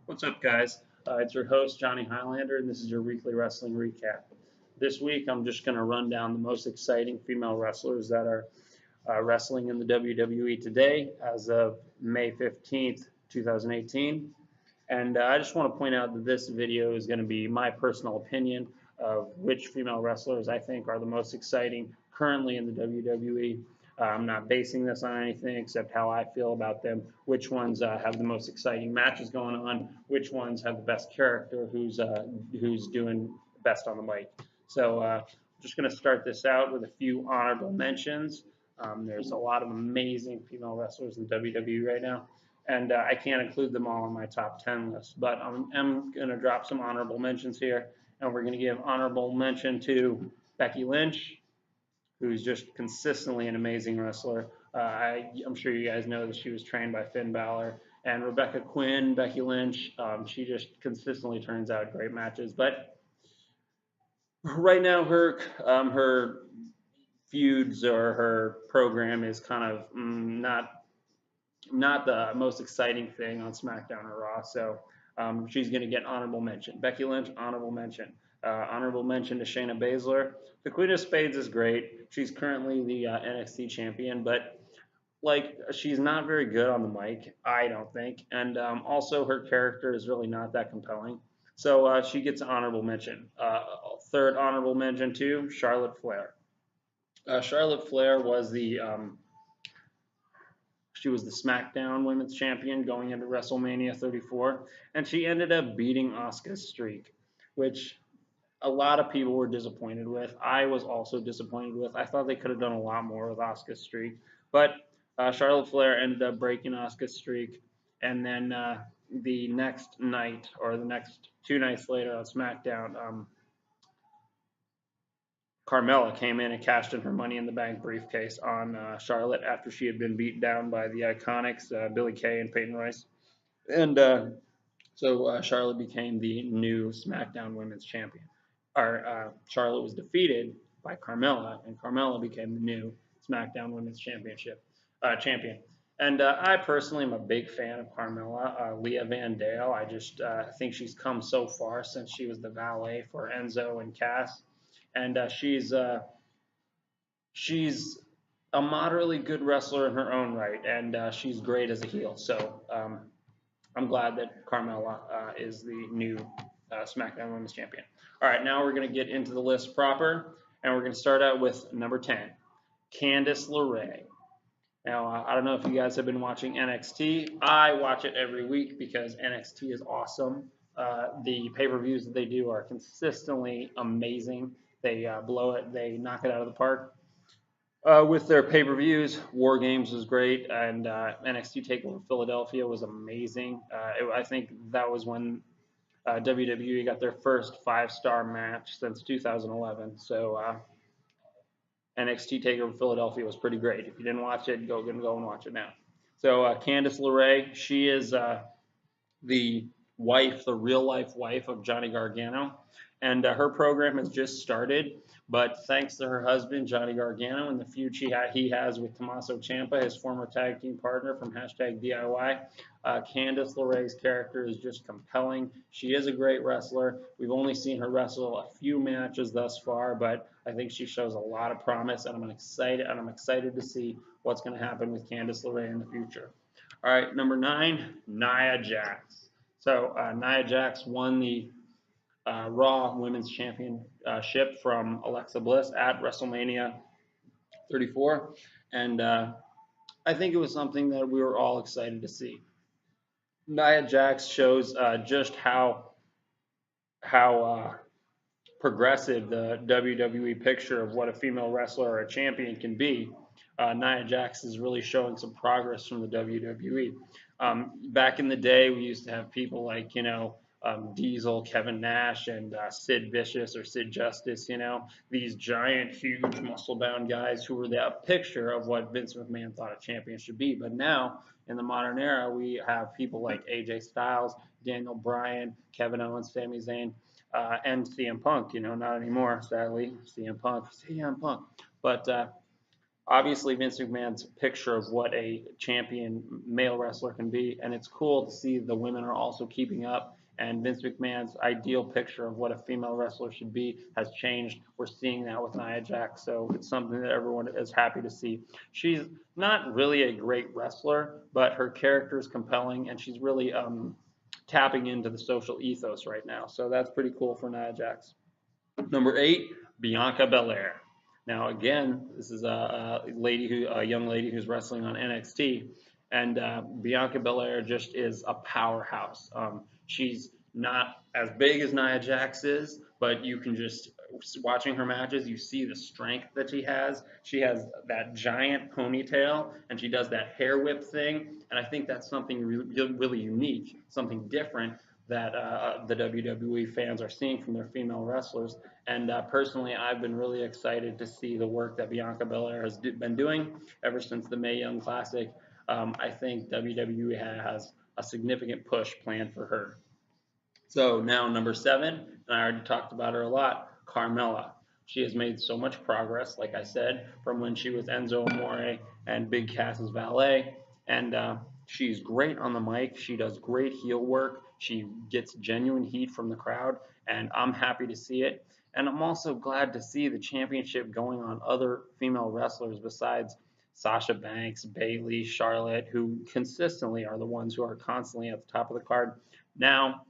What's up, guys? It's your host, Johnny Highlander, and this is your weekly wrestling recap. This week, I'm just going to run down the most exciting female wrestlers that are wrestling in the WWE today as of May 15th, 2018. And I just want to point out that this video is going to be my personal opinion of which female wrestlers I think are the most exciting currently in the WWE. I'm not basing this on anything except how I feel about them, which ones have the most exciting matches going on, which ones have the best character, who's doing best on the mic. So I'm just going to start this out with a few honorable mentions. There's a lot of amazing female wrestlers in WWE right now, and I can't include them all in my top 10 list, but I'm going to drop some honorable mentions here, and we're going to give honorable mention to Becky Lynch, who's just consistently an amazing wrestler. I'm sure you guys know that she was trained by Finn Balor. And Rebecca Quinn, Becky Lynch, she just consistently turns out great matches. But right now, her feuds or her program is kind of not the most exciting thing on SmackDown or Raw. So she's going to get honorable mention. Becky Lynch, honorable mention. Honorable mention to Shayna Baszler. The Queen of Spades is great. She's currently the NXT champion, but like she's not very good on the mic, I don't think, and also her character is really not that compelling. So she gets an honorable mention. Third honorable mention to Charlotte Flair. Charlotte Flair was she was the SmackDown Women's Champion going into WrestleMania 34, and she ended up beating Asuka's streak, which a lot of people were disappointed with. I was also disappointed with. I thought they could have done a lot more with Asuka's streak, but Charlotte Flair ended up breaking Asuka's streak, and then the next night or the next 2 nights later on SmackDown, Carmella came in and cashed in her Money in the Bank briefcase on Charlotte after she had been beat down by the Iconics, Billie Kay and Peyton Royce. And so Charlotte became the new SmackDown Women's Champion. Charlotte was defeated by Carmella, and Carmella became the new SmackDown Women's champion. And I personally am a big fan of Carmella. Leah Van Dale, I just think she's come so far since she was the valet for Enzo and Cass, and she's a moderately good wrestler in her own right, and she's great as a heel. So I'm glad that Carmella is the new SmackDown Women's Champion. All right, now we're going to get into the list proper, and we're going to start out with number 10, Candice LeRae. Now, I don't know if you guys have been watching NXT. I watch it every week because NXT is awesome. The pay-per-views that they do are consistently amazing. They blow it. They knock it out of the park. With their pay-per-views, War Games was great, and NXT Takeover Philadelphia was amazing. I think that was when WWE got their first 5-star match since 2011. So NXT Takeover Philadelphia was pretty great. If you didn't watch it, go and watch it now. So Candice LeRae, she is the real-life wife of Johnny Gargano, and her program has just started. But thanks to her husband, Johnny Gargano, and the feud he has with Tommaso Ciampa, his former tag team partner from #DIY, Candice LeRae's character is just compelling. She is a great wrestler. We've only seen her wrestle a few matches thus far, but I think she shows a lot of promise, and I'm excited to see what's going to happen with Candice LeRae in the future. All right, number 9, Nia Jax. So Nia Jax won the Raw Women's Championship from Alexa Bliss at WrestleMania 34, and I think it was something that we were all excited to see. Nia Jax shows just how progressive the WWE picture of what a female wrestler or a champion can be. Nia Jax is really showing some progress from the WWE. Back in the day, we used to have people like, Diesel, Kevin Nash, and Sid Vicious or Sid Justice, these giant, huge, muscle-bound guys who were the picture of what Vince McMahon thought a champion should be. But now, in the modern era, we have people like AJ Styles, Daniel Bryan, Kevin Owens, Sami Zayn, and CM Punk. Not anymore, sadly, CM Punk. But obviously Vince McMahon's picture of what a champion male wrestler can be, and it's cool to see the women are also keeping up. And Vince McMahon's ideal picture of what a female wrestler should be has changed. We're seeing that with Nia Jax, so it's something that everyone is happy to see. She's not really a great wrestler, but her character is compelling, and she's really tapping into the social ethos right now. So that's pretty cool for Nia Jax. Number 8, Bianca Belair. Now again, this is a young lady who's wrestling on NXT, and Bianca Belair just is a powerhouse. She's not as big as Nia Jax is, but you can just watching her matches, you see the strength that she has. She has that giant ponytail, and she does that hair whip thing, and I think that's something really unique, something different that the WWE fans are seeing from their female wrestlers. And personally, I've been really excited to see the work that Bianca Belair has been doing ever since the Mae Young Classic. I think WWE has a significant push planned for her. So now number 7, and I already talked about her a lot, Carmella. She has made so much progress, like I said, from when she was Enzo Amore and Big Cass's valet. And she's great on the mic. She does great heel work. She gets genuine heat from the crowd, and I'm happy to see it. And I'm also glad to see the championship going on other female wrestlers besides Sasha Banks, Bayley, Charlotte, who consistently are the ones who are constantly at the top of the card. Now,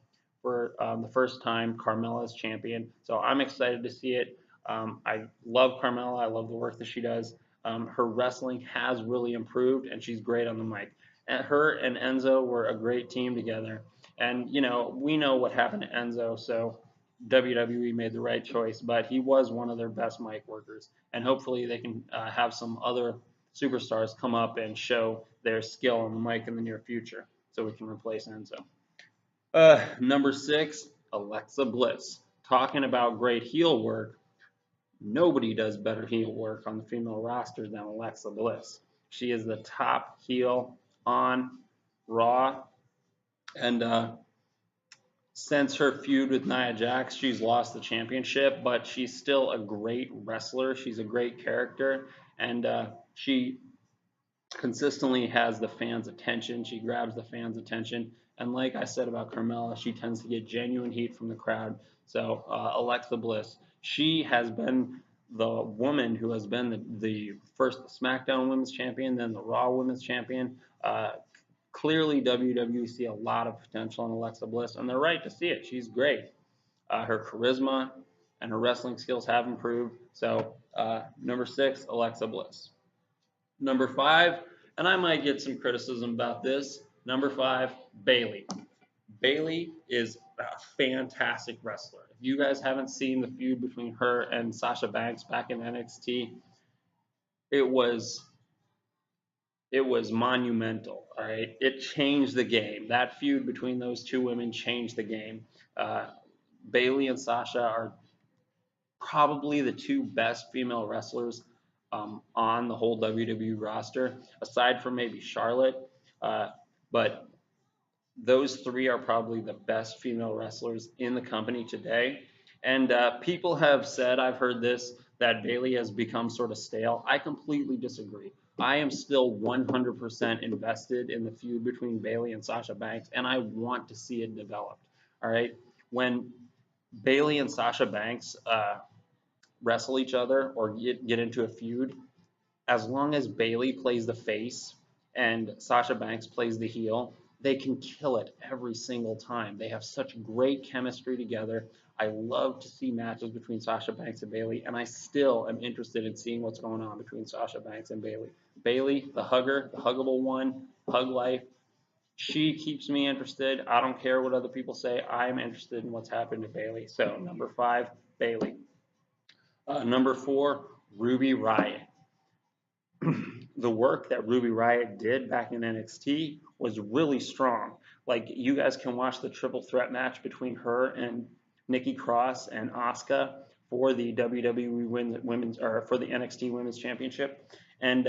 for the first time, Carmella is champion. So I'm excited to see it. I love Carmella. I love the work that she does. Her wrestling has really improved, and she's great on the mic. And her and Enzo were a great team together. And, you know, we know what happened to Enzo, so WWE made the right choice, but he was one of their best mic workers. And hopefully they can have some other superstars come up and show their skill on the mic in the near future so we can replace Enzo. Number 6, Alexa Bliss. Talking about great heel work, nobody does better heel work on the female roster than Alexa Bliss. She is the top heel on Raw, and since her feud with Nia Jax, she's lost the championship, but she's still a great wrestler. She's a great character, and she consistently has the fans' attention. She grabs the fans' attention. And like I said about Carmella, she tends to get genuine heat from the crowd. So Alexa Bliss, she has been the woman who has been the first SmackDown Women's Champion, then the Raw Women's Champion. Clearly, WWE see a lot of potential in Alexa Bliss, and they're right to see it. She's great. Her charisma and her wrestling skills have improved. So number 6, Alexa Bliss. Number 5, and I might get some criticism about this. Number 5, Bayley. Bayley is a fantastic wrestler. If you guys haven't seen the feud between her and Sasha Banks back in NXT, it was monumental. All right, it changed the game. That feud between those two women changed the game. Bayley and Sasha are probably the two best female wrestlers on the whole WWE roster, aside from maybe Charlotte. But those three are probably the best female wrestlers in the company today. And people have said, I've heard this, that Bayley has become sort of stale. I completely disagree. I am still 100% invested in the feud between Bayley and Sasha Banks, and I want to see it developed. All right. When Bayley and Sasha Banks wrestle each other or get into a feud, as long as Bayley plays the face and Sasha Banks plays the heel, they can kill it every single time. They have such great chemistry together. I love to see matches between Sasha Banks and Bayley, and I still am interested in seeing what's going on between Sasha Banks and Bayley. Bayley, the hugger, the huggable one, hug life. She keeps me interested. I don't care what other people say. I'm interested in what's happened to Bayley. So number 5, Bayley. Number 4, Ruby Riott. The work that Ruby Riott did back in NXT was really strong. Like, you guys can watch the triple threat match between her and Nikki Cross and Asuka for the WWE women's or for the NXT Women's Championship. And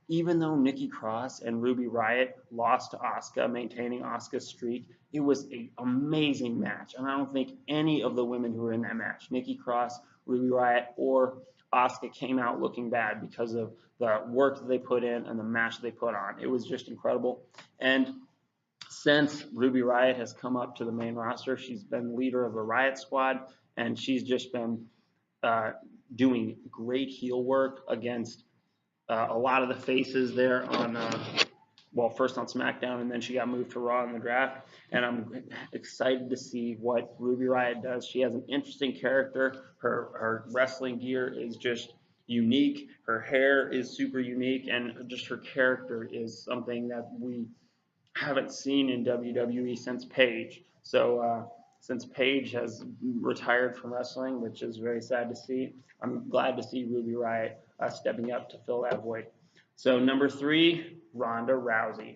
even though Nikki Cross and Ruby Riott lost to Asuka, maintaining Asuka's streak, it was an amazing match. And I don't think any of the women who were in that match, Nikki Cross, Ruby Riott, or Asuka came out looking bad because of the work that they put in and the match they put on. It was just incredible. And since Ruby Riott has come up to the main roster, she's been leader of the Riott Squad, and she's just been uh, doing great heel work against a lot of the faces there on, well, first on SmackDown, and then she got moved to Raw in the draft. And I'm excited to see what Ruby Riott does. She has an interesting character. Her wrestling gear is just unique. Her hair is super unique, and just her character is something that we haven't seen in WWE since Paige. So since Paige has retired from wrestling, which is very sad to see, I'm glad to see Ruby Riott stepping up to fill that void. So number 3, Ronda Rousey.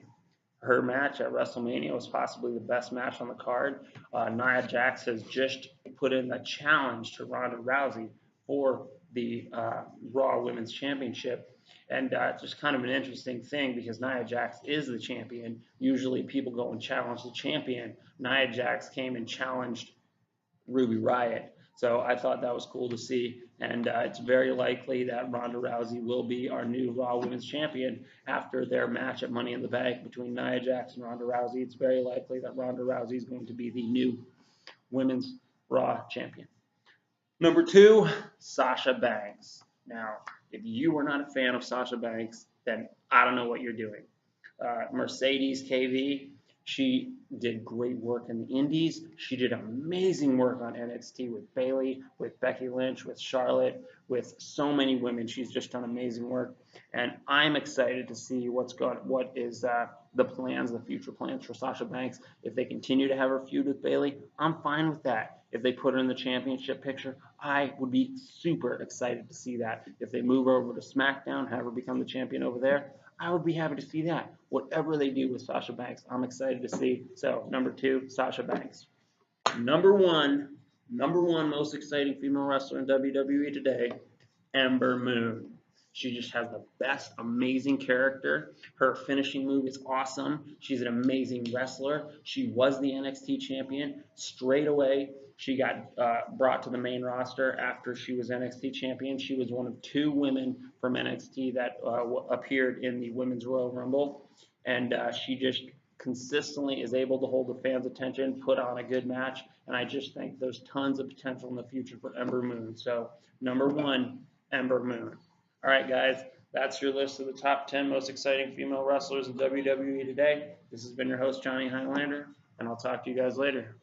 Her match at WrestleMania was possibly the best match on the card. Nia Jax has just put in a challenge to Ronda Rousey for the Raw Women's Championship. And it's just kind of an interesting thing because Nia Jax is the champion. Usually people go and challenge the champion. Nia Jax came and challenged Ruby Riott. So I thought that was cool to see. And it's very likely that Ronda Rousey will be our new Raw Women's Champion after their match at Money in the Bank between Nia Jax and Ronda Rousey. It's very likely that Ronda Rousey is going to be the new Women's Raw Champion. Number 2, Sasha Banks. Now, if you are not a fan of Sasha Banks, then I don't know what you're doing. Mercedes KV, she did great work in the Indies. She did amazing work on NXT with Bayley, with Becky Lynch, with Charlotte, with so many women. She's just done amazing work, and I'm excited to see what is the plans, the future plans for Sasha Banks. If they continue to have her feud with Bayley, I'm fine with that. If they put her in the championship picture, I would be super excited to see that. If they move her over to SmackDown, have her become the champion over there, I would be happy to see that. Whatever they do with Sasha Banks, I'm excited to see. So, number 2, Sasha Banks. Number one most exciting female wrestler in WWE today, Ember Moon. She just has the best, amazing character. Her finishing move is awesome. She's an amazing wrestler. She was the NXT champion. Straight away, she got brought to the main roster after she was NXT champion. She was one of 2 women from NXT that appeared in the Women's Royal Rumble. And she just consistently is able to hold the fans' attention, put on a good match, and I just think there's tons of potential in the future for Ember Moon. So, number 1, Ember Moon. All right, guys, that's your list of the top 10 most exciting female wrestlers in WWE today. This has been your host, Johnny Highlander, and I'll talk to you guys later.